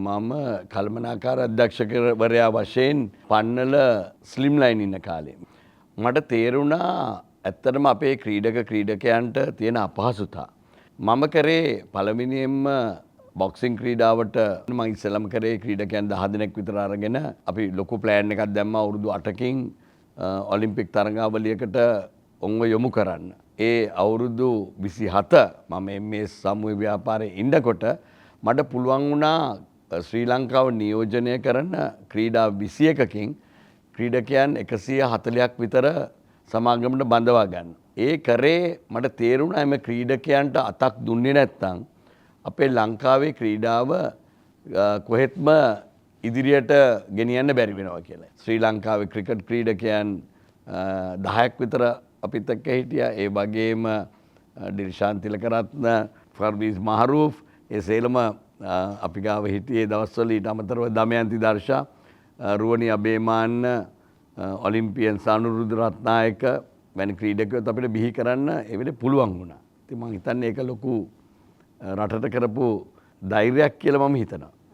මම කල්පනාකාර අධ්‍යක්ෂකවරයා වශයෙන් පන්නල slim line ඉන්න කාලේ. මට තේරුණා ඇත්තටම අපේ ක්‍රීඩකයන්ට තියෙන අපහසුතා. මම කරේ පළවෙනියෙන්ම බොක්සිං ක්‍රීඩාවට මම ඉස්සෙල්ලම කරේ ක්‍රීඩකයන් 10 දෙනෙක් විතර අරගෙන අපි ලොකු ප්ලෑන් එකක් දැම්මා අවුරුදු 8කින් ඔලිම්පික් තරඟාවලියකට ඔවුන්ව යොමු කරන්න. ඒ අවුරුදු 27 මම මේ සමූහ ව්‍යාපාරයේ ඉන්නකොට මට පුළුවන් වුණා ශ්‍රී ලංකාව නියෝජනය කරන ක්‍රීඩා 21කින් ක්‍රීඩකයන් 140ක් විතර සමාගමට බඳවා ගන්න. ඒ කරේ මට තේරුණා එම ක්‍රීඩකයන්ට අතක් දුන්නේ නැත්නම් අපේ ලංකාවේ ක්‍රීඩාව කොහෙත්ම ඉදිරියට ගෙනියන්න බැරි වෙනවා කියලා. ශ්‍රී ලංකාවේ ක්‍රිකට් ක්‍රීඩකයන් 10ක් විතර අපිත් එක්ක හිටියා. ඒ වගේම ඩිල්ෂාන් තිලකරත්න, ෆර්වීස් මහරූෆ් ඒ සේලම අපි ගාව හිටියේ දවස්වල. ඊට අමතරව දමයන්ති දර්ශා, රුවනි අබේමාන්න, ඔලිම්පියන් සානුරුද්ධ රත්නායක වැනි ක්‍රීඩකයොත් අපිට බිහි කරන්න ඒ වෙලේ පුළුවන් වුණා. ඉතින් මම හිතන්නේ ඒක ලොකු රටට කරපු ධෛර්යයක් කියලා මම හිතනවා.